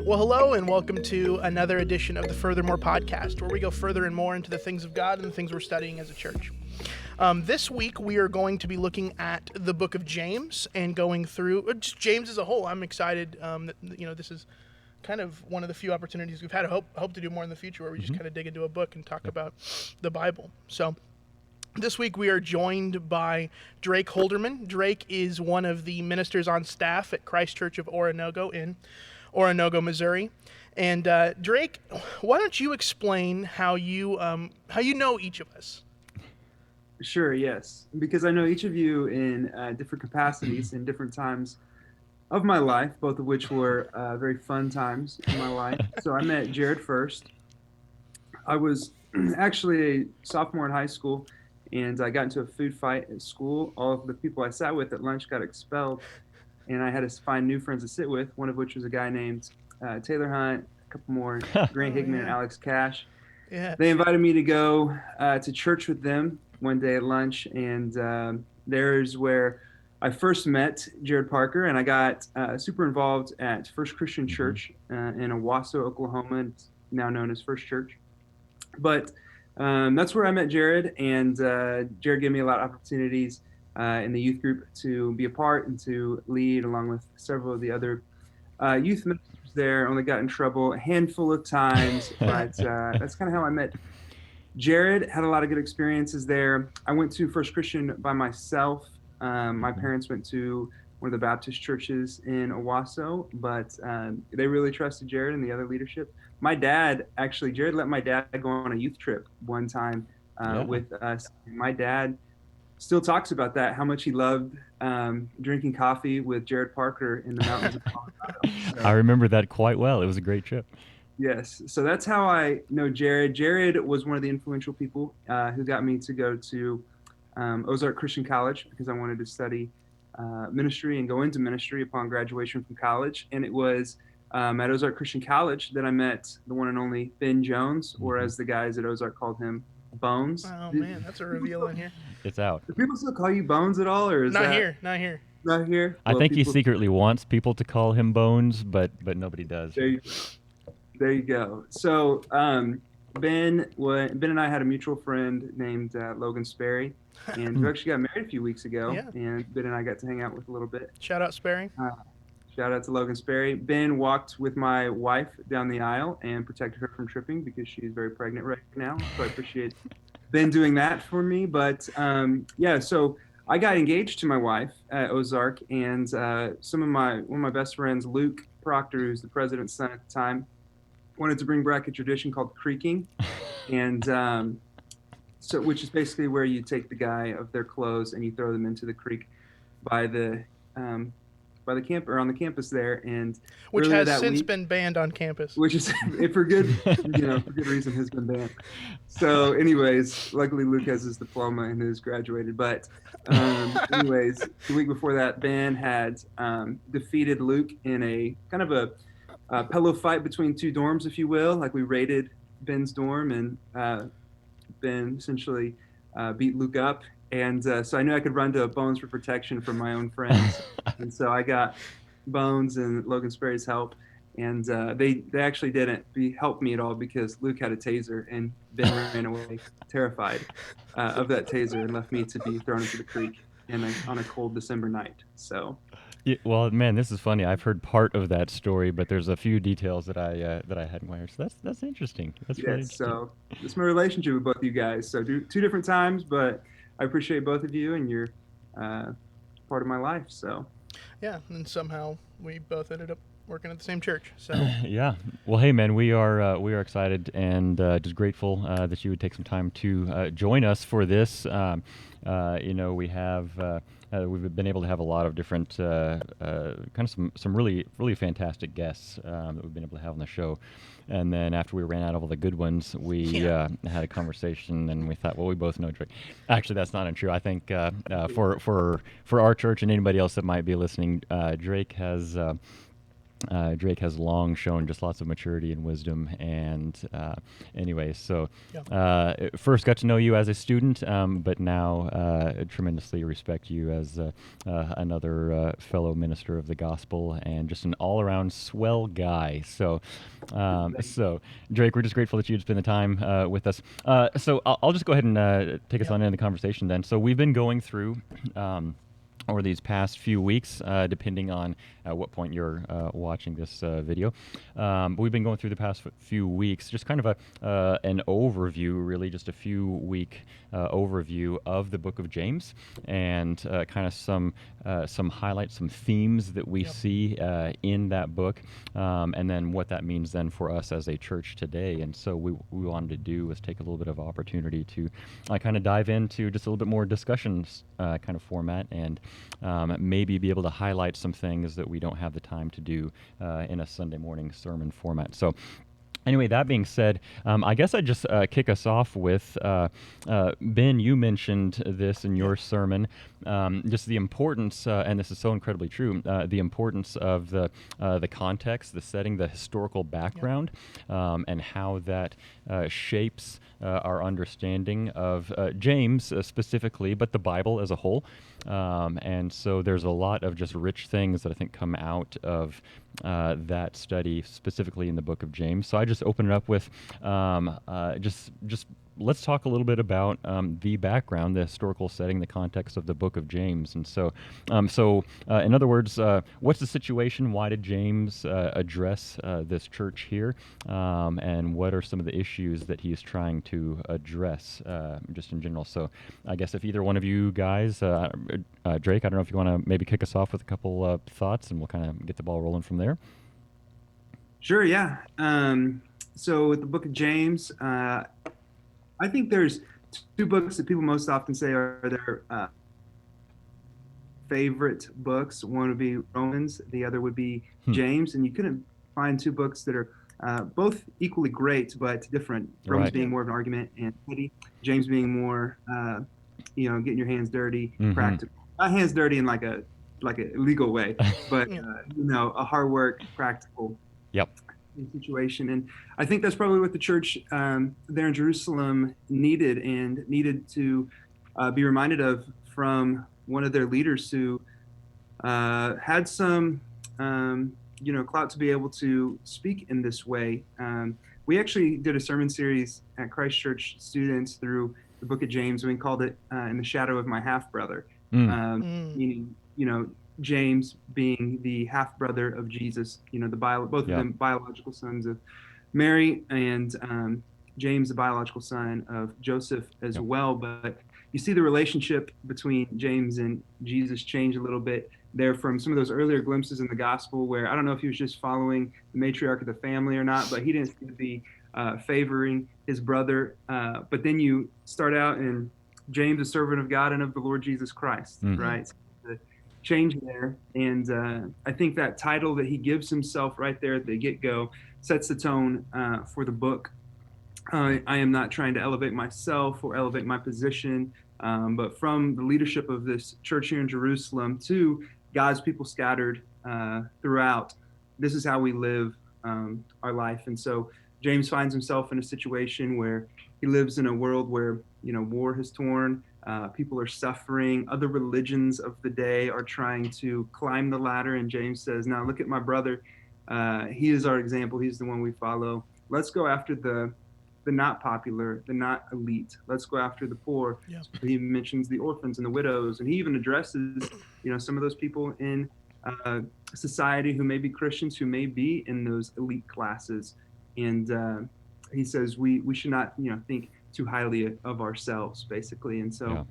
Well, hello, and welcome to another edition of the Furthermore podcast, where we go further and more into the things of God and the things we're studying as a church. This week, we are going to be looking at the book of James and going through just James as a whole. I'm excited that this is kind of one of the few opportunities we've had. I hope to do more in the future, where we just kind of dig into a book and talk about the Bible. So this week, we are joined by Drake Holderman. Drake is one of the ministers on staff at Christ Church of Oronogo in Oronogo, Missouri. And Drake, why don't you explain how you know each of us? Sure, yes. Because I know each of you in different capacities in different times of my life, both of which were very fun times in my life. So I met Jared first. I was actually a sophomore in high school, and I got into a food fight at school. All of the people I sat with at lunch got expelled, and I had to find new friends to sit with, one of which was a guy named Taylor Hunt, a couple more, Grant Hickman and Alex Cash. Yeah. They invited me to go to church with them one day at lunch, and there's where I first met Jared Parker, and I got super involved at First Christian Church in Owasso, Oklahoma. It's now known as First Church. But that's where I met Jared, and Jared gave me a lot of opportunities in the youth group to be a part and to lead, along with several of the other youth ministers there. Only got in trouble a handful of times, but that's kind of how I met Jared. Had a lot of good experiences there. I went to First Christian by myself. My parents went to one of the Baptist churches in Owasso, but they really trusted Jared and the other leadership. Jared let my dad go on a youth trip one time with us. My dad still talks about that, how much he loved drinking coffee with Jared Parker in the mountains of Colorado. I remember that quite well. It was a great trip. Yes. So that's how I know Jared. Jared was one of the influential people who got me to go to Ozark Christian College because I wanted to study ministry and go into ministry upon graduation from college. And it was at Ozark Christian College that I met the one and only Ben Jones, or as the guys at Ozark called him, Bones. Oh, man, that's a reveal in here. It's out. Do people still call you Bones at all, or is Not that... here. Not here? I think he secretly wants people to call him Bones, but nobody does. There you go. So Ben and I had a mutual friend named Logan Sperry, and we actually got married a few weeks ago. Yeah. And Ben and I got to hang out with a little bit. Shout out Sperry. Shout out to Logan Sperry. Ben walked with my wife down the aisle and protected her from tripping because she's very pregnant right now. So I appreciate Ben doing that for me. But so I got engaged to my wife at Ozark, and one of my best friends, Luke Proctor, who's the president's son at the time, wanted to bring back a tradition called creaking, and which is basically where you take the guy of their clothes and you throw them into the creek by the camp or on the campus there, and which has since been banned on campus. Which is for good reason has been banned. So, anyways, luckily Luke has his diploma and is graduated. But, anyways, the week before that, Ben had defeated Luke in a kind of a pillow fight between two dorms, if you will. Like, we raided Ben's dorm, and Ben essentially beat Luke up. And so I knew I could run to Bones for protection from my own friends. And so I got Bones and Logan Sperry's help. And they actually didn't help me at all because Luke had a taser, and Ben ran away terrified of that taser and left me to be thrown into the creek on a cold December night. So. Yeah, well, man, this is funny. I've heard part of that story, but there's a few details that I hadn't heard. So that's interesting. That's really interesting. So it's my relationship with both of you guys. So two different times, but I appreciate both of you, and you're part of my life. So yeah, and somehow we both ended up working at the same church. So yeah. Well, hey, man, we are excited and just grateful that you would take some time to join us for this. We have. We've been able to have a lot of different kind of some really fantastic guests that we've been able to have on the show. And then after we ran out of all the good ones, we had a conversation, and we thought, well, we both know Drake. Actually, that's not untrue. I think for our church and anybody else that might be listening, Drake has Drake has long shown just lots of maturity and wisdom. And anyway, so first got to know you as a student, but now tremendously respect you as another fellow minister of the gospel and just an all-around swell guy. So, so Drake, we're just grateful that you'd spend the time with us. So I'll just go ahead and take us on into the conversation then. So we've been going through over these past few weeks, depending on at what point you're watching this video. But we've been going through the past few weeks, just kind of an overview, really just a few week overview of the book of James, and kind of some highlights, some themes that we see in that book, and then what that means then for us as a church today. And so we wanted to do was take a little bit of opportunity to kind of dive into just a little bit more discussions kind of format, and maybe be able to highlight some things that we don't have the time to do in a Sunday morning sermon format. So anyway, that being said, I guess I'd just kick us off with, Ben, you mentioned this in your sermon, just the importance, and this is so incredibly true, the importance of the context, the setting, the historical background, and how that shapes our understanding of James specifically, but the Bible as a whole. And so there's a lot of just rich things that I think come out of that study, specifically in the book of James. So I just open it up with just let's talk a little bit about the background, the historical setting, the context of the book of James. And so, in other words, what's the situation? Why did James address this church here? And what are some of the issues that he's trying to address, just in general? So I guess if either one of you guys, Drake, I don't know if you want to maybe kick us off with a couple thoughts, and we'll kind of get the ball rolling from there. Sure, yeah. So with the book of James, I think there's two books that people most often say are their favorite books. One would be Romans, the other would be James, and you couldn't find two books that are both equally great but different. Romans being more of an argument and study, James being more, getting your hands dirty, practical. Not hands dirty in like a legal way, but a hard work, practical. Situation. And I think that's probably what the church there in Jerusalem needed to be reminded of from one of their leaders who had some clout to be able to speak in this way. We actually did a sermon series at Christ Church students through the book of James, and we called it In the Shadow of My Half-Brother, meaning, James being the half-brother of Jesus, both of them biological sons of Mary, and James, the biological son of Joseph as well. But you see the relationship between James and Jesus change a little bit there from some of those earlier glimpses in the gospel, where I don't know if he was just following the matriarch of the family or not, but he didn't seem to be favoring his brother. But then you start out in James, a servant of God and of the Lord Jesus Christ, right? Change there, and I think that title that he gives himself right there at the get-go sets the tone for the book. I am not trying to elevate myself or elevate my position, but from the leadership of this church here in Jerusalem to God's people scattered throughout, this is how we live our life. And so James finds himself in a situation where he lives in a world where war has torn. People are suffering. Other religions of the day are trying to climb the ladder. And James says, now look at my brother. He is our example. He's the one we follow. Let's go after the not popular, the not elite. Let's go after the poor. So he mentions the orphans and the widows. And he even addresses, some of those people in society who may be Christians, who may be in those elite classes. And he says we should not, think too highly of ourselves, basically. And so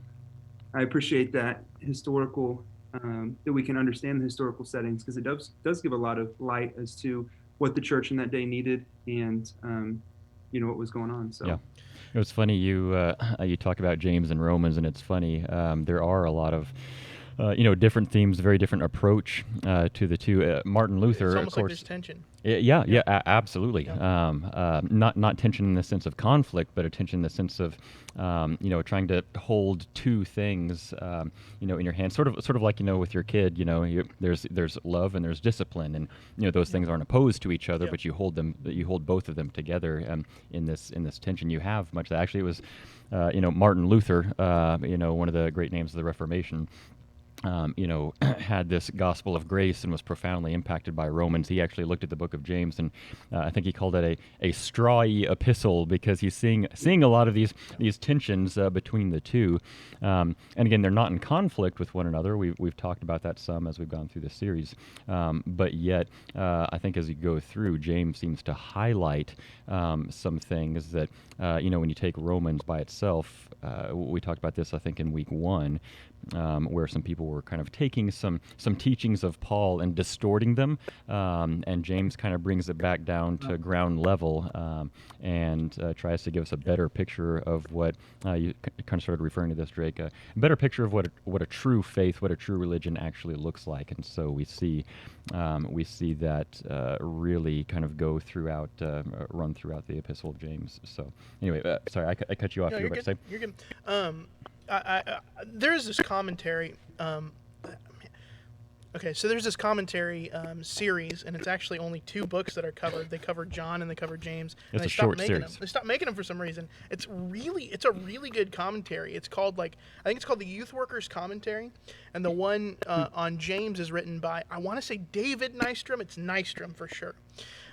I appreciate that historical, that we can understand the historical settings, because it does give a lot of light as to what the church in that day needed and, what was going on. So it was funny, you talk about James and Romans, and it's funny, there are a lot of different themes, very different approach to the two. Martin Luther, it's almost of course, like there's tension. Absolutely. Not tension in the sense of conflict, but a tension in the sense of, trying to hold two things, in your hand. Sort of like with your kid. There's love and there's discipline, and those things aren't opposed to each other, but you hold them. You hold both of them together. In this tension, you have much. Actually, it was, Martin Luther. One of the great names of the Reformation. Had this gospel of grace and was profoundly impacted by Romans. He actually looked at the book of James, and I think he called it a strawy epistle, because he's seeing a lot of these tensions between the two. And again, they're not in conflict with one another. We've talked about that some as we've gone through this series. But yet, I think as you go through, James seems to highlight some things that, when you take Romans by itself, we talked about this, I think, in week 1, where some people were kind of taking some teachings of Paul and distorting them, and James kind of brings it back down to ground level, and tries to give us a better picture of what you kind of started referring to this, Drake, a better picture of what a true faith, what a true religion actually looks like. And so we see that really kind of go throughout, run throughout the Epistle of James. So anyway, sorry, I cut you off. No, You were about to say? You're good. There's this commentary. So there's this commentary series, and it's actually only 2 books that are covered. They cover John and they cover James. And It's a short series. They stopped making them for some reason. It's a really good commentary. It's called I think it's called the Youth Workers Commentary, and the one on James is written by, I want to say, David Nystrom. It's Nystrom for sure,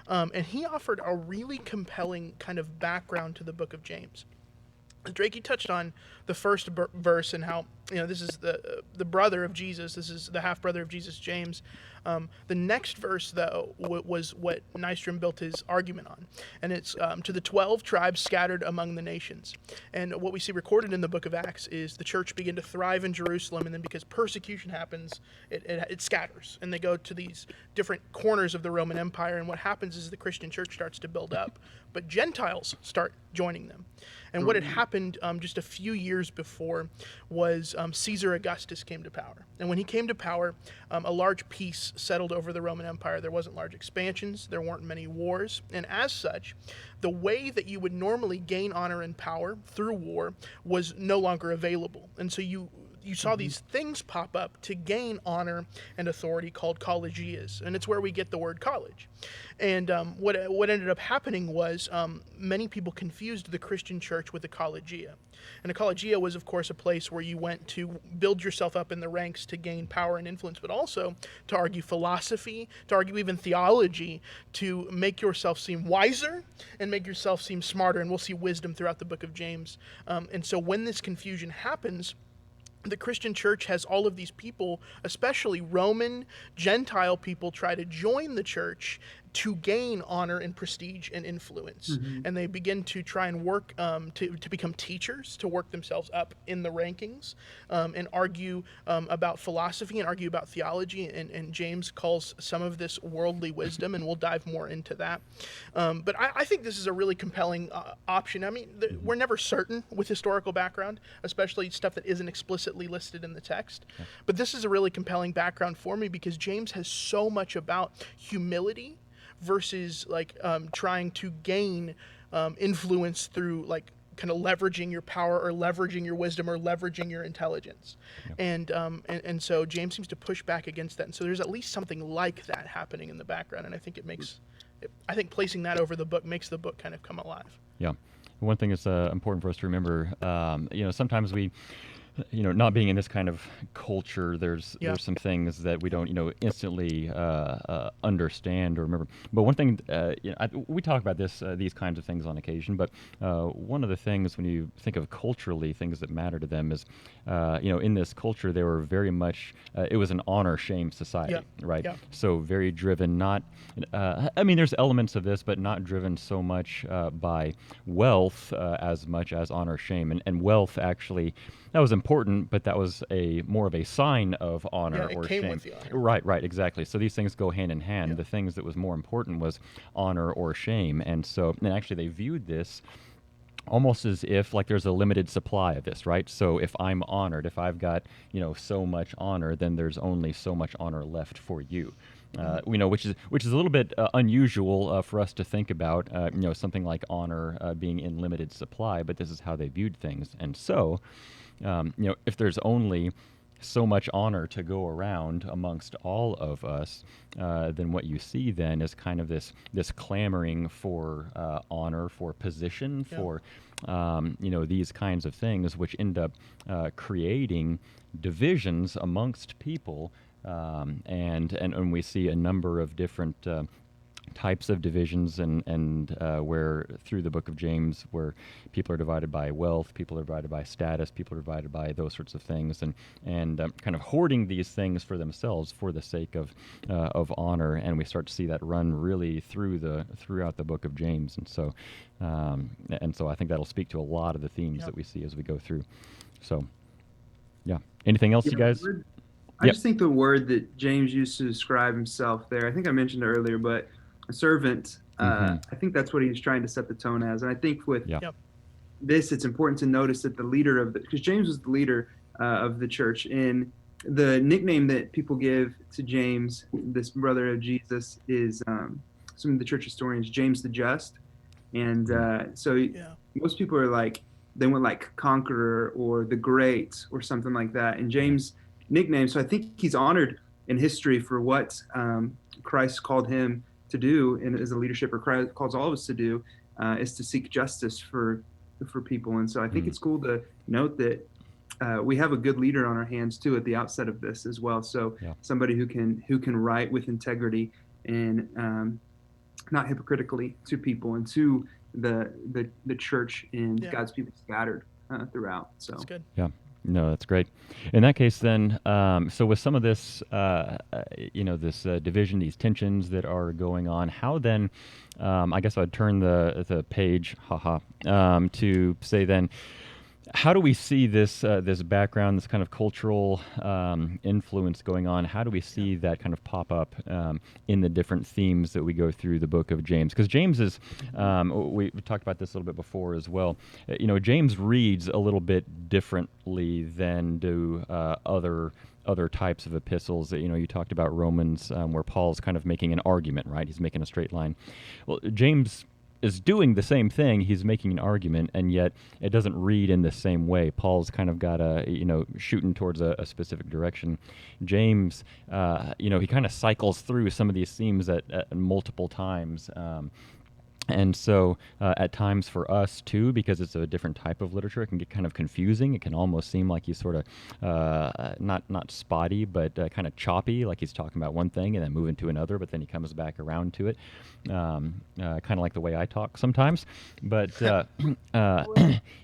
and he offered a really compelling kind of background to the book of James. Drake, you touched on the first verse and how this is the brother of Jesus. This is the half brother of Jesus, James. The next verse, though, was what Nystrom built his argument on, and it's to the 12 tribes scattered among the nations. And what we see recorded in the book of Acts is the church began to thrive in Jerusalem, and then because persecution happens, it scatters, and they go to these different corners of the Roman Empire. And what happens is the Christian church starts to build up, but Gentiles start joining them. And what had happened just a few years before was Caesar Augustus came to power. And when he came to power, a large peace settled over the Roman Empire. There wasn't large expansions. There weren't many wars. And as such, the way that you would normally gain honor and power through war was no longer available. And so you saw these things pop up to gain honor and authority called collegias, and it's where we get the word college. And what ended up happening was many people confused the Christian church with a collegia. And a collegia was, of course, a place where you went to build yourself up in the ranks to gain power and influence, but also to argue philosophy, to argue even theology, to make yourself seem wiser and make yourself seem smarter. And we'll see wisdom throughout the book of James. And so when this confusion happens, the Christian church has all of these people, especially Roman, Gentile people, try to join the church to gain honor and prestige and influence. And they begin to try and work to become teachers, to work themselves up in the rankings, and argue about philosophy and argue about theology. And James calls some of this worldly wisdom, and we'll dive more into that. But I think this is a really compelling option. I mean, we're never certain with historical background, especially stuff that isn't explicitly listed in the text. But this is a really compelling background for me because James has so much about humility versus trying to gain influence through kind of leveraging your power or leveraging your wisdom or leveraging your intelligence. And so James seems to push back against that. And so there's at least something like that happening in the background. And I think I think placing that over the book makes the book kind of come alive. Yeah. One thing that's important for us to remember, sometimes we, not being in this kind of culture, there's some things that we don't, instantly understand or remember. But one thing, we talk about these kinds of things on occasion. But one of the things when you think of culturally things that matter to them is, in this culture they were very much. It was an honor-shame society, right? Yeah. So very driven. Not, there's elements of this, but not driven so much by wealth as much as honor-shame. And wealth actually. That was important, but that was more of a sign of honor or shame. With the honor. Right, exactly. So these things go hand in hand. Yeah. The things that was more important was honor or shame. And so, and actually they viewed this almost as if there's a limited supply of this, right? So if I'm honored, if I've got, so much honor, then there's only so much honor left for you. which is a little bit unusual for us to think about. Something like honor being in limited supply, but this is how they viewed things. And so, if there's only so much honor to go around amongst all of us, then what you see then is kind of this clamoring for honor, for position, for these kinds of things, which end up creating divisions amongst people, and we see a number of different types of divisions, and where through the book of James, where people are divided by wealth, people are divided by status, people are divided by those sorts of things, and kind of hoarding these things for themselves for the sake of honor, and we start to see that run really throughout the book of James, and so I think that'll speak to a lot of the themes that we see as we go through. So, yeah. Anything else, you guys? I just think the word that James used to describe himself there, I think I mentioned it earlier, but a servant, I think that's what he's trying to set the tone as. And I think with this, it's important to notice that the leader because James was the leader of the church, and the nickname that people give to James, this brother of Jesus, is some of the church historians, James the Just. And so most people are like, they went like Conqueror or the Great or something like that. And James' nickname, so I think he's honored in history for what Christ called him to do, and as a leadership, or Christ calls all of us to do, is to seek justice for people. And so I think it's cool to note that we have a good leader on our hands too at the outset of this as well. So somebody who can write with integrity and not hypocritically to people and to the church and God's people scattered throughout. So that's good. Yeah. No, that's great. In that case, then, so with some of this, this division, these tensions that are going on, how then, I guess I'd turn the page, to say then, how do we see this background, this kind of cultural influence going on? How do we see that kind of pop up in the different themes that we go through the book of James? Because James is, we talked about this a little bit before as well. James reads a little bit differently than do other types of epistles. You talked about Romans, where Paul's kind of making an argument, right? He's making a straight line. Well, James is doing the same thing. He's making an argument, and yet it doesn't read in the same way. Paul's kind of got shooting towards a specific direction. James, he kind of cycles through some of these themes at multiple times. And so at times for us too, because it's a different type of literature, it can get kind of confusing. It can almost seem like he's sort of not spotty, but kind of choppy, like he's talking about one thing and then moving to another, but then he comes back around to it, kind of like the way I talk sometimes. But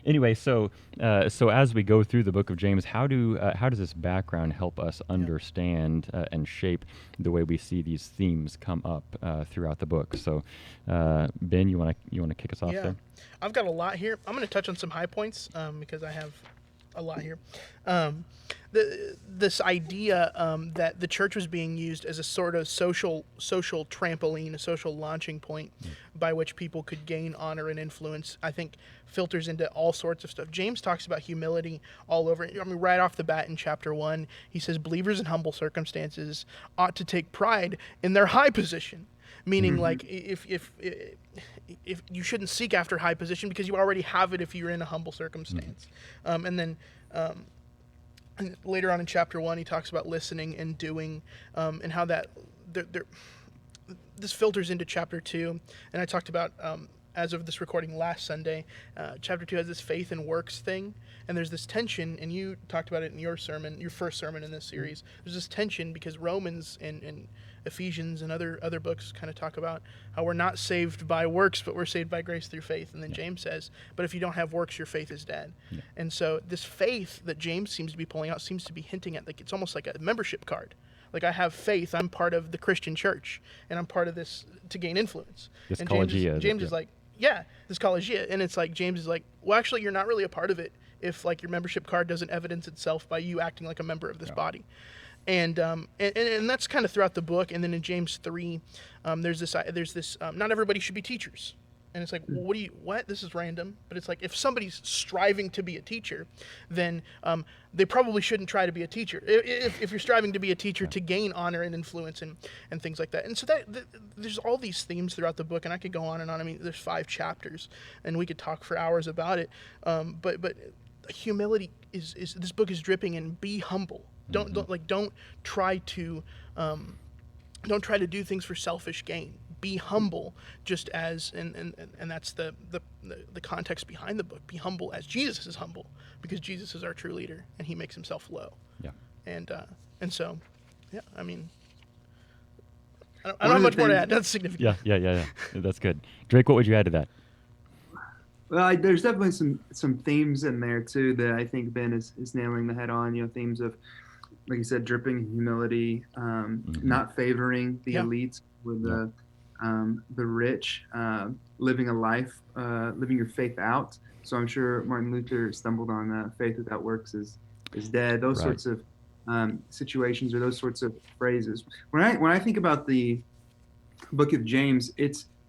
anyway, so as we go through the book of James, how does this background help us understand and shape the way we see these themes come up throughout the book? So Ben, you want to kick us off there? I've got a lot here. I'm going to touch on some high points because I have a lot here. This idea that the church was being used as a sort of social trampoline, a social launching point by which people could gain honor and influence, I think filters into all sorts of stuff. James talks about humility all over. I mean, right off the bat in chapter 1, he says believers in humble circumstances ought to take pride in their high position. Meaning, like, if you shouldn't seek after high position because you already have it if you're in a humble circumstance. And then and later on in chapter 1, he talks about listening and doing, and how that this filters into chapter 2. And I talked about, as of this recording last Sunday, chapter 2 has this faith and works thing. And there's this tension, and you talked about it in your sermon, your first sermon in this series. There's this tension because Romans and Ephesians and other books kind of talk about how we're not saved by works, but we're saved by grace through faith. And then James says, but if you don't have works, your faith is dead. Yeah. And so this faith that James seems to be pulling out seems to be hinting at, like, it's almost like a membership card. Like, I have faith, I'm part of the Christian church, and I'm part of this to gain influence. This and collegia. James is like, this collegia. And it's like, James is like, well, actually, you're not really a part of it if, like, your membership card doesn't evidence itself by you acting like a member of this body. And that's kind of throughout the book. And then in James 3, there's this not everybody should be teachers. And it's like, well, what? This is random. But it's like, if somebody's striving to be a teacher, then they probably shouldn't try to be a teacher. If you're striving to be a teacher to gain honor and influence and things like that. And so there's all these themes throughout the book, and I could go on and on. I mean, there's 5 chapters, and we could talk for hours about it. But humility is this book is dripping in be humble. Don't try to do things for selfish gain. Be humble, just as and that's the context behind the book. Be humble as Jesus is humble, because Jesus is our true leader and he makes himself low. Yeah. And so, yeah, I mean, I don't have much more to add. That's significant. Yeah. That's good. Drake, what would you add to that? Well, there's definitely some themes in there too that I think Ben is nailing the head on. Themes of, like you said, dripping humility, not favoring the elites or the rich, living a life, living your faith out. So I'm sure Martin Luther stumbled on faith without works is dead. Those sorts of situations or those sorts of phrases. When I think about the book of James,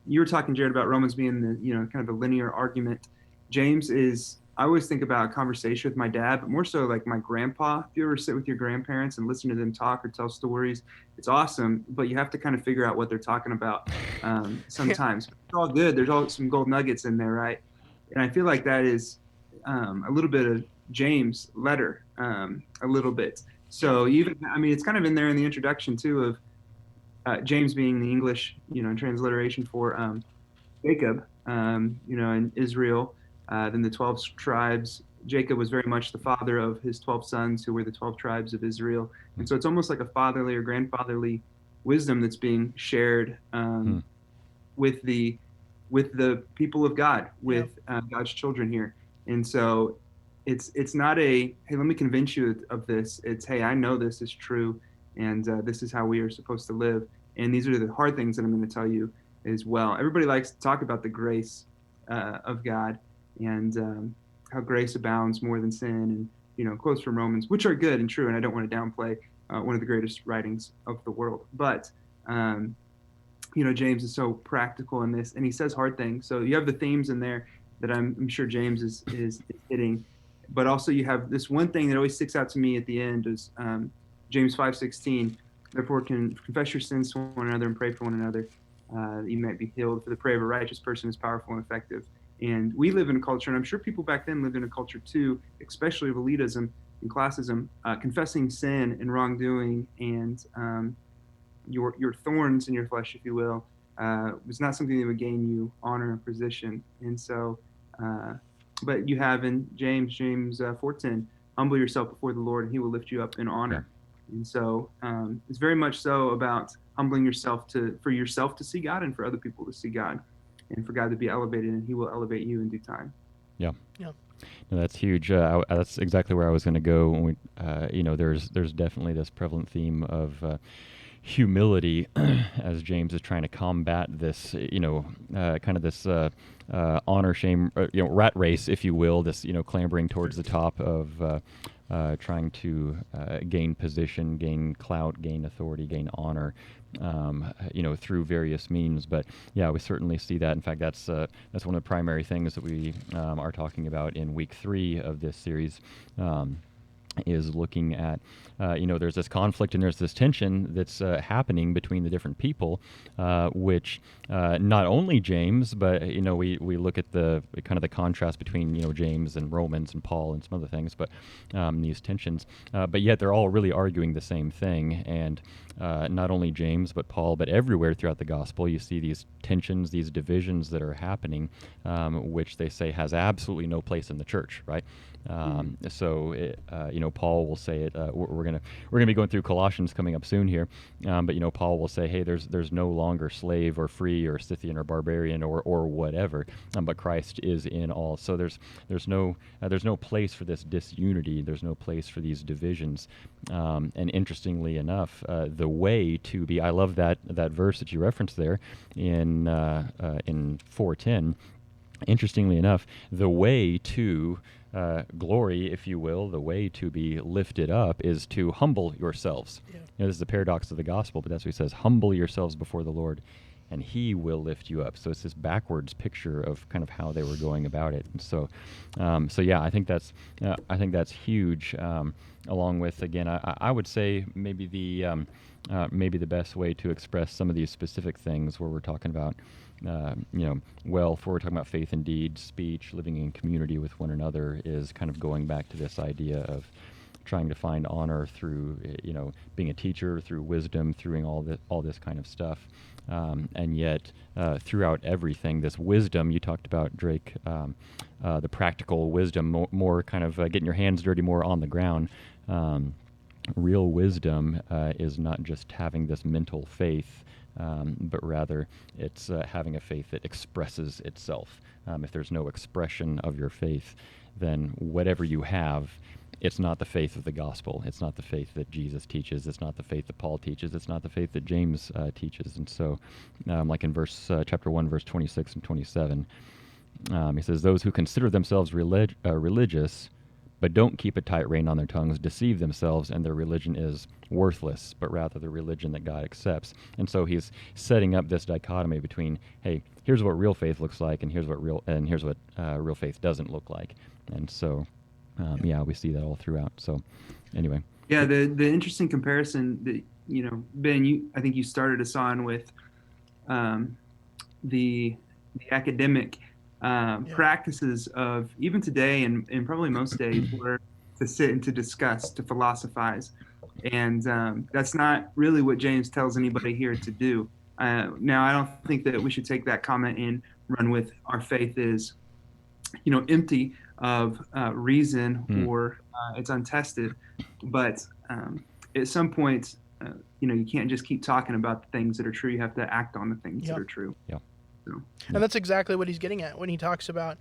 you were talking, Jared, about Romans being the kind of a linear argument. James is. I always think about a conversation with my dad, but more so like my grandpa. If you ever sit with your grandparents and listen to them talk or tell stories, it's awesome, but you have to kind of figure out what they're talking about sometimes. It's all good. There's all some gold nuggets in there, right? And I feel like that is a little bit of James' letter, a little bit. So it's kind of in there in the introduction too of James being the English, transliteration for Jacob, in Israel. Then the 12 tribes. Jacob was very much the father of his 12 sons, who were the 12 tribes of Israel. And so it's almost like a fatherly or grandfatherly wisdom that's being shared with the people of God, with God's children here. And so it's not hey, let me convince you of this. It's, hey, I know this is true, and this is how we are supposed to live. And these are the hard things that I'm going to tell you as well. Everybody likes to talk about the grace of God, and how grace abounds more than sin, and quotes from Romans, which are good and true, and I don't want to downplay one of the greatest writings of the world. But James is so practical in this, and he says hard things. So you have the themes in there that I'm sure James is hitting, but also you have this one thing that always sticks out to me at the end is James 5:16. Therefore, confess your sins to one another and pray for one another, that you might be healed. For the prayer of a righteous person is powerful and effective. And we live in a culture, and I'm sure people back then lived in a culture too, especially of elitism and classism, confessing sin and wrongdoing and your thorns in your flesh, if you will, was not something that would gain you honor and position. And so, but you have in James 4:10, humble yourself before the Lord, and He will lift you up in honor. And so it's very much so about humbling yourself for yourself to see God and for other people to see God, and for God to be elevated, and He will elevate you in due time. Yeah. No, that's huge. That's exactly where I was going to go. When there's definitely this prevalent theme of humility as James is trying to combat this, kind of this honor shame, rat race, if you will. This, clambering towards the top of trying to gain position, gain clout, gain authority, gain honor. Through various means, but we certainly see that. In fact, that's one of the primary things that we are talking about in week 3 of this series. Is looking at, there's this conflict and there's this tension that's happening between the different people, which not only James, but we look at the kind of the contrast between James and Romans and Paul and some other things, but these tensions, but yet they're all really arguing the same thing. And not only James, but Paul, but everywhere throughout the gospel, you see these tensions, these divisions that are happening, which they say has absolutely no place in the church, right? So Paul will say it. We're gonna be going through Colossians coming up soon here, but Paul will say, hey, there's no longer slave or free or Scythian or barbarian or whatever, but Christ is in all. So there's no place for this disunity. There's no place for these divisions. And interestingly enough, the way to be, I love that verse that you referenced there in 4:10. Interestingly enough, the way to glory, if you will, the way to be lifted up is to humble yourselves. This is the paradox of the gospel, but that's what he says: humble yourselves before the Lord, and he will lift you up. So it's this backwards picture of kind of how they were going about it. And so, yeah, I think that's huge. Along with, again, I would say maybe the best way to express some of these specific things where we're talking about, wealth, where we're talking about faith and deeds, speech, living in community with one another, is kind of going back to this idea of trying to find honor through, being a teacher, through wisdom, through all this kind of stuff. And yet, throughout everything, this wisdom, you talked about, Drake, the practical wisdom, more kind of getting your hands dirty, more on the ground. Real wisdom is not just having this mental faith, but rather it's having a faith that expresses itself. If there's no expression of your faith, then whatever you have, it's not the faith of the gospel. It's not the faith that Jesus teaches. It's not the faith that Paul teaches. It's not the faith that James teaches. And so, like in chapter 1, verse 26 and 27, he says, "Those who consider themselves religious, but don't keep a tight rein on their tongues, deceive themselves, and their religion is worthless, but rather the religion that God accepts." And so he's setting up this dichotomy between, hey, here's what real faith looks like, and here's what real faith doesn't look like. And so, we see that all throughout. So, anyway. Yeah, the interesting comparison that Ben, I think you started us on with the academic practices of even today and probably most days, were to sit and to discuss, to philosophize, and that's not really what James tells anybody here to do. Now, I don't think that we should take that comment and run with our faith is, empty of reason or it's untested. But at some point, you can't just keep talking about the things that are true. You have to act on the things that are true. Yeah. So. And that's exactly what he's getting at when he talks about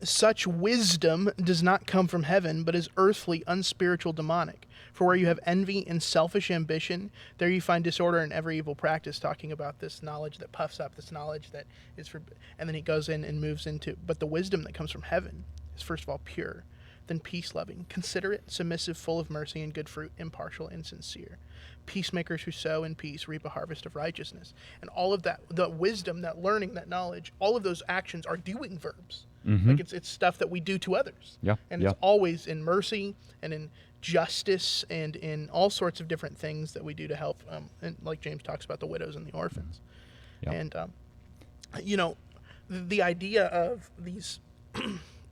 such wisdom does not come from heaven, but is earthly, unspiritual, demonic. For where you have envy and selfish ambition, there you find disorder and every evil practice, talking about this knowledge that puffs up, this knowledge that is for, and then he goes in and moves into, but the wisdom that comes from heaven is first of all pure, then peace-loving, considerate, submissive, full of mercy and good fruit, impartial and sincere. Peacemakers who sow in peace reap a harvest of righteousness. And all of that, the wisdom, that learning, that knowledge, all of those actions are doing verbs. Mm-hmm. Like it's stuff that we do to others. Yeah. And it's always in mercy and in justice and in all sorts of different things that we do to help. And like James talks about, the widows and the orphans. Yeah. And, the idea of these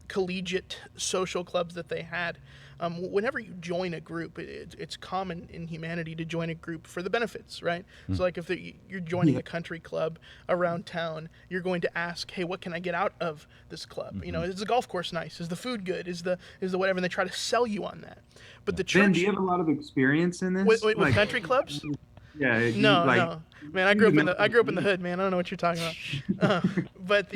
collegiate social clubs that they had, whenever you join a group, it's common in humanity to join a group for the benefits, right? So like if you're joining a country club around town, you're going to ask, hey, what can I get out of this club? Is the golf course nice? Is the food good? Is the whatever? And they try to sell you on that. But the church... Ben, do you have a lot of experience in this? With country clubs? Yeah. No. Man, I grew up in the hood, man. I don't know what you're talking about. But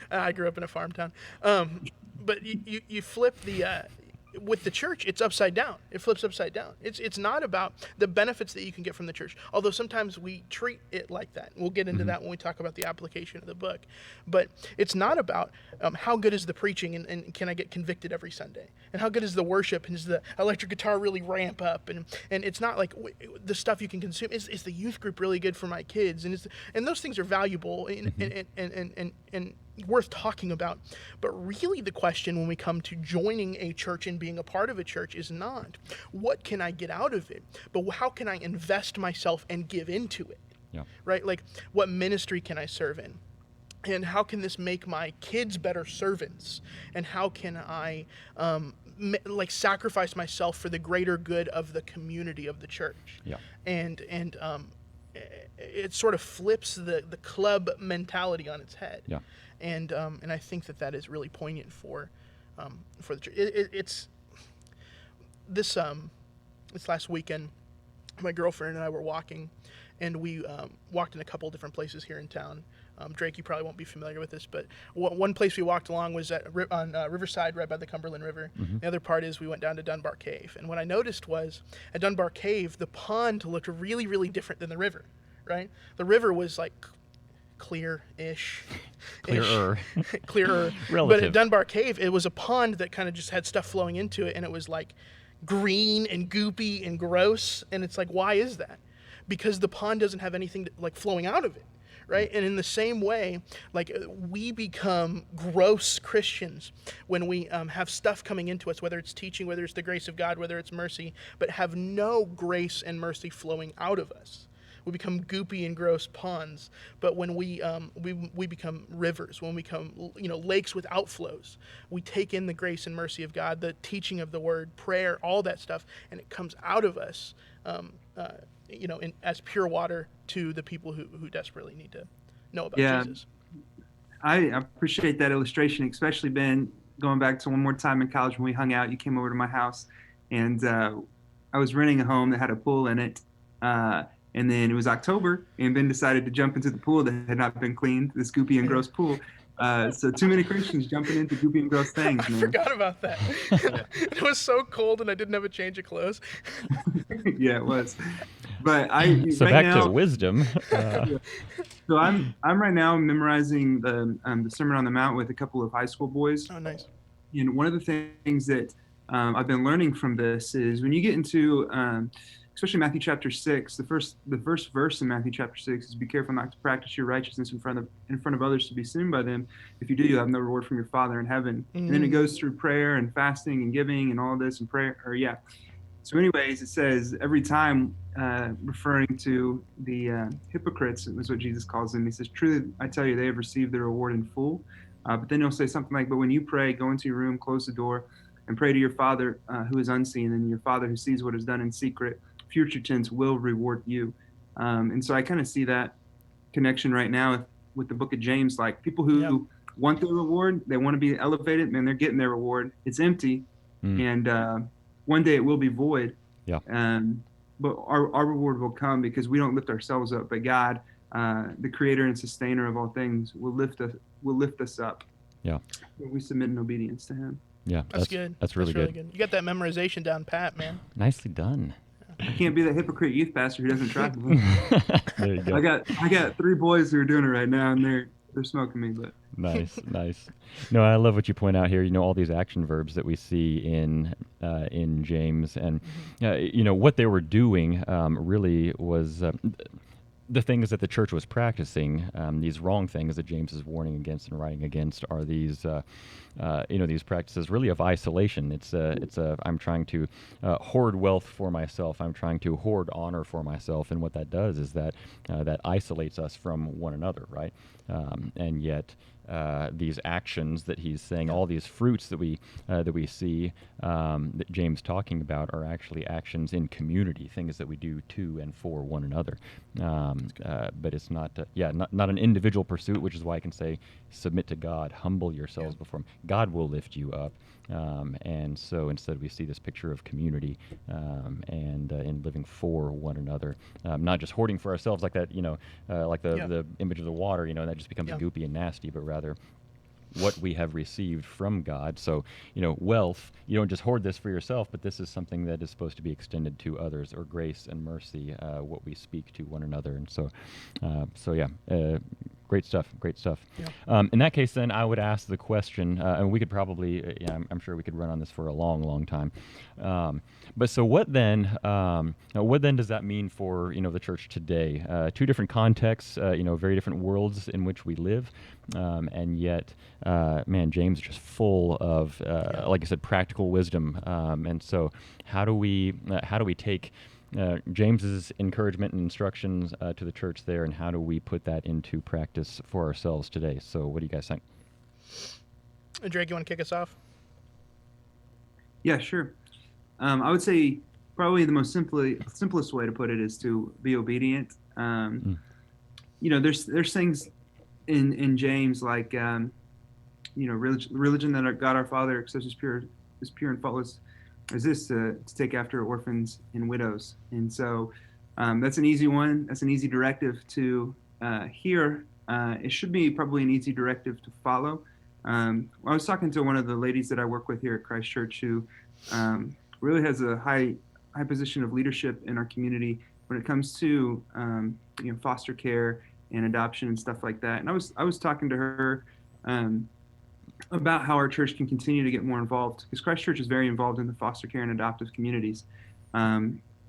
I grew up in a farm town. But you flip with the church, it's upside down. It flips upside down. It's not about the benefits that you can get from the church, although sometimes we treat it like that. We'll get into that when we talk about the application of the book. But it's not about how good is the preaching and can I get convicted every Sunday? And how good is the worship? And does the electric guitar really ramp up? And it's not like the stuff you can consume. Is the youth group really good for my kids? And those things are valuable and worth talking about. But really the question when we come to joining a church and being a part of a church is not, what can I get out of it? But how can I invest myself and give into it? Yeah. Right? Like, what ministry can I serve in? And how can this make my kids better servants? And how can I sacrifice myself for the greater good of the community of the church? Yeah. And it sort of flips the club mentality on its head. Yeah. And I think that is really poignant for the church. It's this last weekend, my girlfriend and I were walking, and we walked in a couple different places here in town. Drake, you probably won't be familiar with this, but one place we walked along was on Riverside, right by the Cumberland River. Mm-hmm. The other part is we went down to Dunbar Cave. And what I noticed was, at Dunbar Cave, the pond looked really, really different than the river, right? The river was like clear-ish. Clearer. Clearer. But at Dunbar Cave, it was a pond that kind of just had stuff flowing into it, and it was like green and goopy and gross. And it's like, why is that? because the pond doesn't have anything like flowing out of it. Right? And in the same way, like we become gross Christians when we have stuff coming into us, whether it's teaching, whether it's the grace of God, whether it's mercy, but have no grace and mercy flowing out of us. We become goopy and gross ponds. But when we become rivers, when we become lakes with outflows, we take in the grace and mercy of God, the teaching of the Word, prayer, all that stuff, and it comes out of us. As pure water to the people who desperately need to know about Jesus. I appreciate that illustration, especially Ben, going back to one more time in college when we hung out. You came over to my house, and I was renting a home that had a pool in it. And then it was October, and Ben decided to jump into the pool that had not been cleaned, this goopy and gross pool. So too many Christians jumping into goopy and gross things, man. I forgot about that. It was so cold, and I didn't have a change of clothes. Yeah, it was. But so right back now, to wisdom. So I'm right now memorizing the Sermon on the Mount with a couple of high school boys. Oh, nice. And one of the things that I've been learning from this is when you get into especially Matthew chapter 6, the first verse in Matthew chapter 6 is, "Be careful not to practice your righteousness in front of others to be seen by them. If you do, you'll have no reward from your Father in heaven." And then it goes through prayer and fasting and giving and all this and prayer. So anyways, it says every time referring to the hypocrites, is what Jesus calls them. He says, "Truly, I tell you, they have received their reward in full." But then he'll say something like, "But when you pray, go into your room, close the door, and pray to your Father who is unseen, and your Father who sees what is done in secret, future tense, will reward you." And so I kind of see that connection right now with the book of James. Like people who want their reward, they want to be elevated, man, they're getting their reward. It's empty, and one day it will be void. But our reward will come because we don't lift ourselves up, but God, the creator and sustainer of all things, will lift us up. Yeah. When we submit in obedience to him. Yeah, that's good. That's really good. You got that memorization down pat, man. Nicely done. I can't be the hypocrite youth pastor who doesn't try. There you go. I got 3 boys who are doing it right now, and they're smoking me, but. Nice. No, I love what you point out here. All these action verbs that we see in James, and what they were doing really was the things that the church was practicing. These wrong things that James is warning against and writing against are these these practices really of isolation. It's I'm trying to hoard wealth for myself. I'm trying to hoard honor for myself, and what that does is that isolates us from one another, right? And yet these actions that he's saying, all these fruits that we see that James talking about, are actually actions in community, things that we do to and for one another. But it's not an individual pursuit, which is why I can say, submit to God, humble yourselves before Him. God will lift you up. And so instead we see this picture of community and in living for one another, not just hoarding for ourselves like that, like the image of the water, that just becomes goopy and nasty, but rather what we have received from God. So, wealth, you don't just hoard this for yourself, but this is something that is supposed to be extended to others, or grace and mercy, what we speak to one another. And so great stuff. Yeah. In that case, then, I would ask the question, and we could probably, I'm sure we could run on this for a long, long time. But so what then does that mean for, the church today? 2 different contexts, very different worlds in which we live. And yet, James is just full of, like I said, practical wisdom. And so how do we take James's encouragement and instructions to the church there, and how do we put that into practice for ourselves today? So what do you guys think? Drake, you want to kick us off? Yeah, sure. I would say probably the most simplest way to put it is to be obedient. There's things in James like religion that God our Father accepts as pure and faultless is this, to take after orphans and widows. And so that's an easy one. That's an easy directive to hear. It should be probably an easy directive to follow. I was talking to one of the ladies that I work with here at Christ Church who really has a high position of leadership in our community when it comes to foster care and adoption and stuff like that. And I was talking to her about how our church can continue to get more involved, because Christ Church is very involved in the foster care and adoptive communities.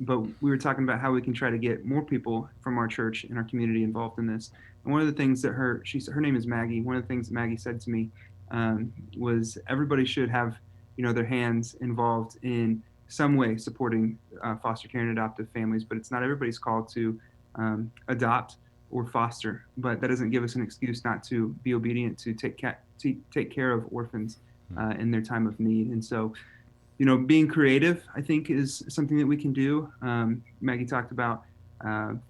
but we were talking about how we can try to get more people from our church and our community involved in this. And one of the things that her name is Maggie. One of the things that Maggie said to me was everybody should have, their hands involved in some way supporting foster care and adoptive families, but it's not everybody's call to adopt or foster. But that doesn't give us an excuse not to be obedient to take care of orphans in their time of need. And so, being creative, I think, is something that we can do. Maggie talked about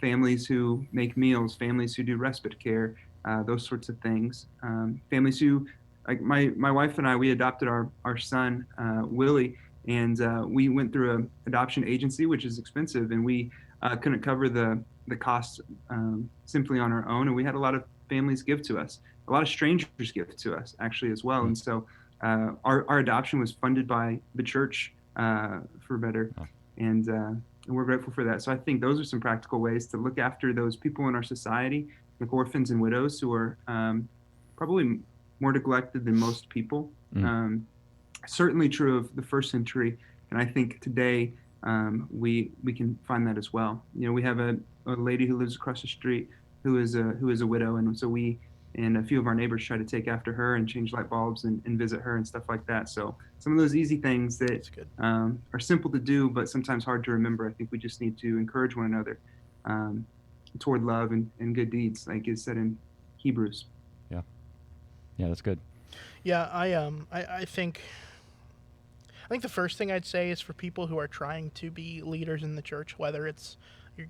families who make meals, families who do respite care, those sorts of things. Families who, like my wife and I, we adopted our son, Willie, and we went through an adoption agency, which is expensive, and we couldn't cover the cost simply on our own. And we had a lot of families give to us, a lot of strangers give to us, actually, as well. And so our adoption was funded by the church for better, and we're grateful for that. So I think those are some practical ways to look after those people in our society, like orphans and widows, who are probably more neglected than most people. Certainly true of the first century, and I think today we can find that as well. We have a lady who lives across the street who is a widow, and so we and a few of our neighbors try to take after her and change light bulbs and visit her and stuff like that. So some of those easy things that are simple to do, but sometimes hard to remember. I think we just need to encourage one another toward love and good deeds, like is said in Hebrews. Yeah, that's good. Yeah, I think the first thing I'd say is for people who are trying to be leaders in the church, whether it's you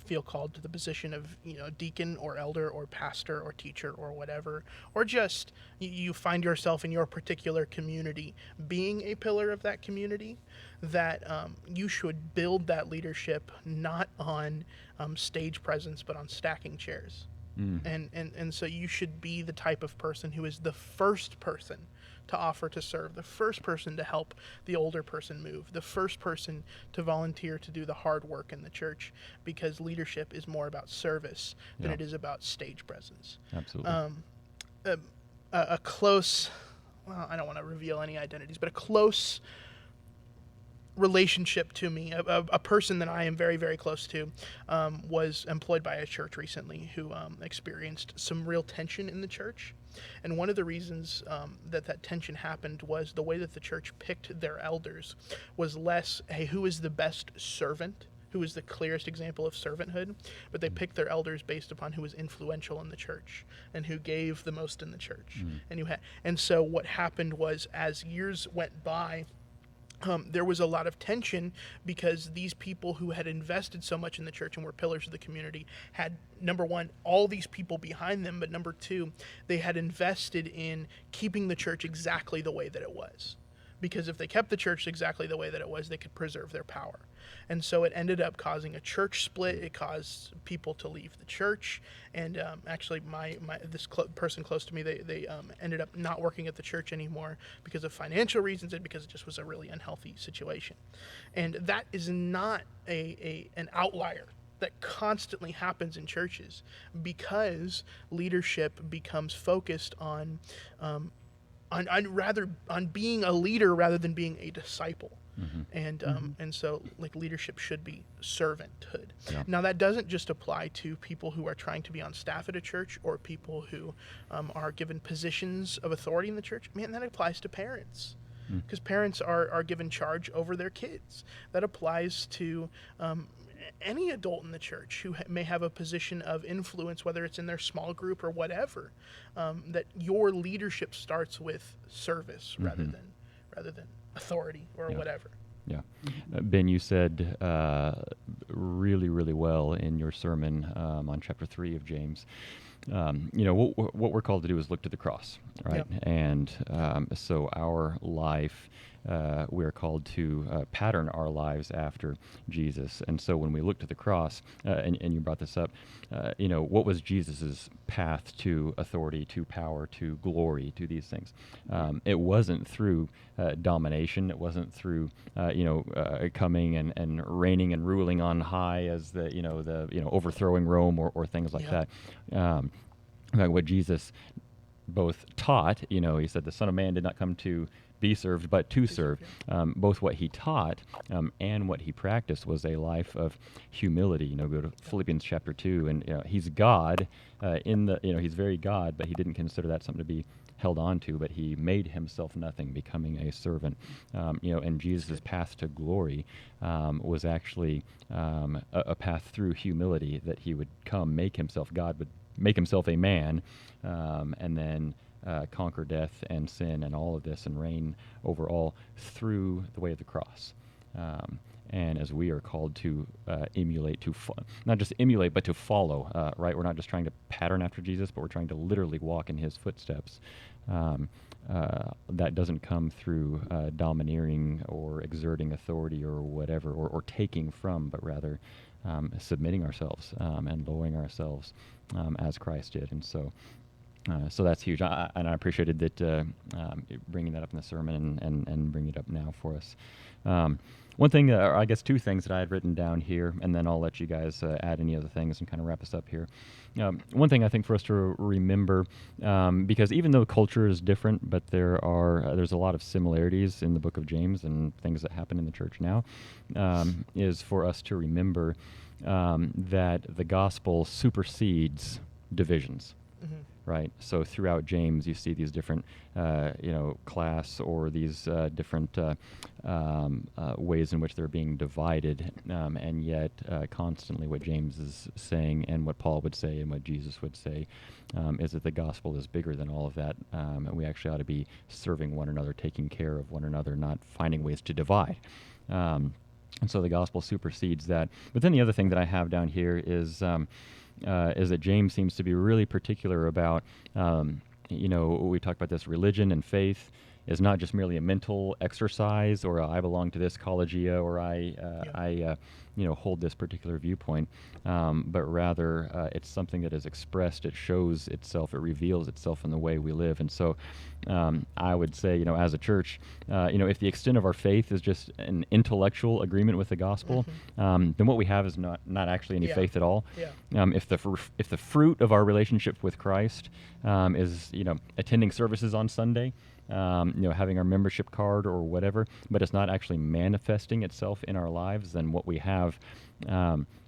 feel called to the position of deacon or elder or pastor or teacher or whatever, or just you find yourself in your particular community being a pillar of that community, that you should build that leadership not on stage presence but on stacking chairs. And so you should be the type of person who is the first person to offer to serve, the first person to help the older person move, the first person to volunteer to do the hard work in the church, because leadership is more about service than it is about stage presence. Absolutely. A close, well, I don't want to reveal any identities, but a close relationship to me, a person that I am very, very close to, was employed by a church recently who experienced some real tension in the church. And one of the reasons that tension happened was the way that the church picked their elders was less, hey, who is the best servant? Who is the clearest example of servanthood? But they picked their elders based upon who was influential in the church and who gave the most in the church. And so what happened was, as years went by, there was a lot of tension because these people who had invested so much in the church and were pillars of the community had, number one, all these people behind them, but number two, they had invested in keeping the church exactly the way that it was. Because if they kept the church exactly the way that it was, they could preserve their power. And so it ended up causing a church split. It caused people to leave the church. And actually, this person close to me, they ended up not working at the church anymore because of financial reasons and because it just was a really unhealthy situation. And that is not an outlier. That constantly happens in churches because leadership becomes focused on being a leader rather than being a disciple. And so like leadership should be servanthood. Now that doesn't just apply to people who are trying to be on staff at a church or people who are given positions of authority in the church. Man, that applies to parents, because parents are given charge over their kids. That applies to any adult in the church who may have a position of influence, whether it's in their small group or whatever, that your leadership starts with service rather than authority or whatever. Yeah. Ben, you said really, really well in your sermon on chapter 3 of James. What we're called to do is look to the cross, right? And so our life, we're called to pattern our lives after Jesus. And so when we look to the cross, and you brought this up, what was Jesus's path to authority, to power, to glory, to these things? It wasn't through domination. It wasn't through coming and reigning and ruling on high as the overthrowing Rome or things like that. What Jesus both taught, he said the Son of Man did not come to be served, but to serve. Both what he taught and what he practiced was a life of humility. Go to Philippians chapter 2, and he's God he's very God, but he didn't consider that something to be held on to, but he made himself nothing, becoming a servant. And Jesus' path to glory was actually a path through humility, that he would come, make himself God, would make himself a man, and then conquer death and sin and all of this and reign over all through the way of the cross. And as we are called to emulate, not just emulate, but to follow, right? We're not just trying to pattern after Jesus, but we're trying to literally walk in his footsteps. That doesn't come through domineering or exerting authority or whatever, or taking from, but rather submitting ourselves and lowering ourselves as Christ did. And so that's huge. And I appreciated that bringing that up in the sermon and bringing it up now for us. One thing, or I guess two things that I had written down here, and then I'll let you guys add any other things and kind of wrap us up here. One thing I think for us to remember, because even though culture is different, but there's a lot of similarities in the book of James and things that happen in the church now, is for us to remember that the gospel supersedes divisions. Mm-hmm. Right. So throughout James, you see these different, class or these different ways in which they're being divided, and yet constantly what James is saying and what Paul would say and what Jesus would say is that the gospel is bigger than all of that, and we actually ought to be serving one another, taking care of one another, not finding ways to divide. And so the gospel supersedes that. But then the other thing that I have down here is that James seems to be really particular about, we talked about this, religion and faith is not just merely a mental exercise, or I belong to this collegia, or I hold this particular viewpoint, but rather it's something that is expressed, it shows itself, it reveals itself in the way we live. And so I would say, as a church, if the extent of our faith is just an intellectual agreement with the gospel, then what we have is not actually any faith at all. Yeah. If the fruit of our relationship with Christ is attending services on Sunday, having our membership card or whatever, but it's not actually manifesting itself in our lives, then what we have,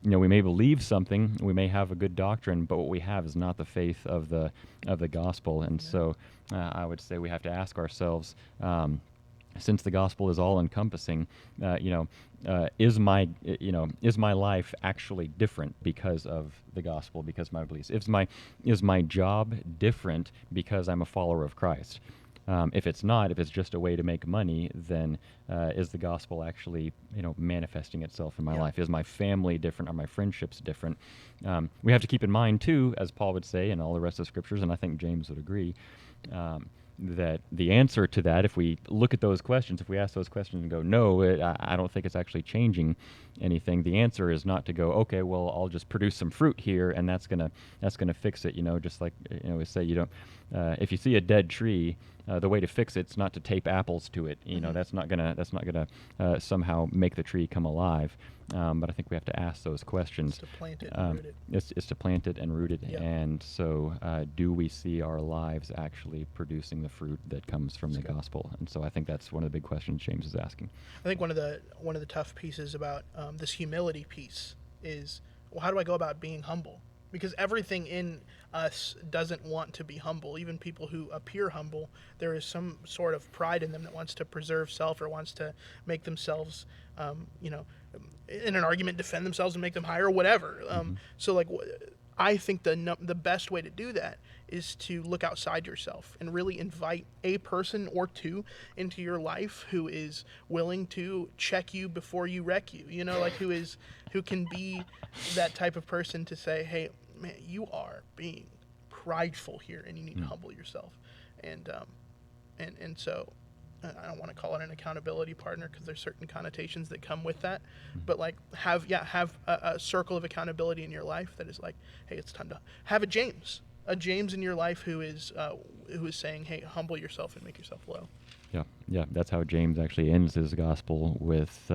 we may believe something, we may have a good doctrine, but what we have is not the faith of the gospel. And so I would say we have to ask ourselves, since the gospel is all encompassing, is my life actually different because of the gospel, because of my beliefs? Is my job different because I'm a follower of Christ? If it's not, if it's just a way to make money, then is the gospel actually, manifesting itself in my life? Is my family different? Are my friendships different? We have to keep in mind, too, as Paul would say in all the rest of the scriptures, and I think James would agree, that the answer to that, if we look at those questions, if we ask those questions and go, no, I don't think it's actually changing anything, the answer is not to go, okay, well, I'll just produce some fruit here, and that's gonna fix it. Just like we say, if you see a dead tree, the way to fix it's not to tape apples to it. That's not gonna somehow make the tree come alive. But I think we have to ask those questions. It's to plant it and root it. It's to plant it and root it. Yeah. And so, do we see our lives actually producing the fruit that comes from the gospel? And so, I think that's one of the big questions James is asking. I think one of the tough pieces about this humility piece is, well, how do I go about being humble? Because everything in us doesn't want to be humble. Even people who appear humble, there is some sort of pride in them that wants to preserve self or wants to make themselves, in an argument, defend themselves and make them higher or whatever. So, I think the best way to do that is to look outside yourself and really invite a person or two into your life who is willing to check you before you wreck you. Who can be that type of person to say, hey, man, you are being prideful here and you need to humble yourself. And so I don't want to call it an accountability partner because there's certain connotations that come with that, but have a circle of accountability in your life that is like, hey, it's time to have a James in your life who is saying, hey, humble yourself and make yourself low. Yeah. That's how James actually ends his gospel with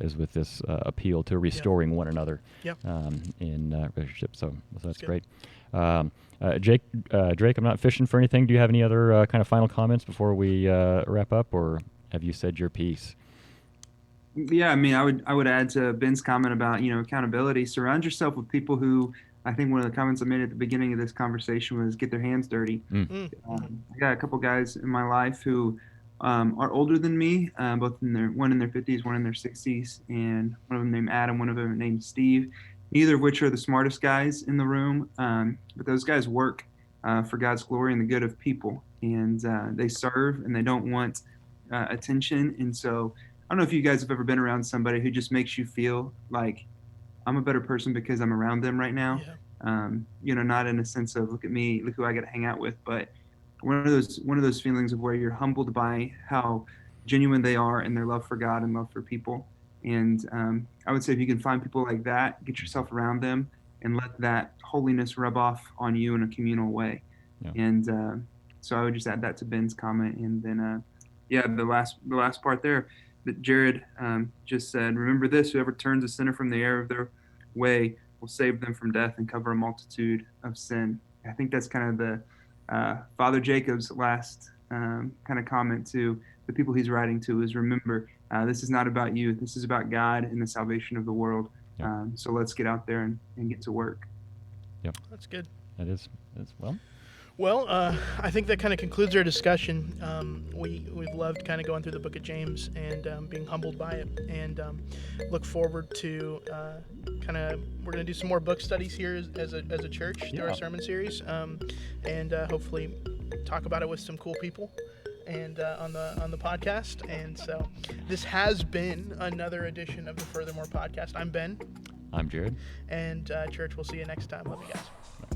is with this appeal to restoring one another in relationship. So that's great. Drake, I'm not fishing for anything. Do you have any other kind of final comments before we wrap up, or have you said your piece? Yeah, I mean, I would add to Ben's comment about, accountability. Surround yourself with people who, I think one of the comments I made at the beginning of this conversation was get their hands dirty. I got a couple guys in my life who are older than me, both one in their 50s, one in their 60s, and one of them named Adam, one of them named Steve. Neither of which are the smartest guys in the room, but those guys work for God's glory and the good of people, and they serve and they don't want attention. And so I don't know if you guys have ever been around somebody who just makes you feel like I'm a better person because I'm around them right now. Not in a sense of look at me, look who I got to hang out with, but one of those feelings of where you're humbled by how genuine they are and their love for God and love for people. And I would say if you can find people like that, get yourself around them and let that holiness rub off on you in a communal way. And so I would just add that to Ben's comment. And then, the last part there that Jared just said, remember this, whoever turns a sinner from the error of their way will save them from death and cover a multitude of sin. I think that's kind of the Father Jacob's last kind of comment to the people he's writing to is remember, this is not about you. This is about God and the salvation of the world. So let's get out there and get to work. Yep. That's good. That is well. Well, I think that kind of concludes our discussion. We've loved kind of going through the book of James and being humbled by it, and look forward to we're going to do some more book studies here as a church through our sermon series, and hopefully talk about it with some cool people and on the podcast. And so this has been another edition of the Furthermore podcast. I'm Ben. I'm Jared. And church, we'll see you next time. Love you guys.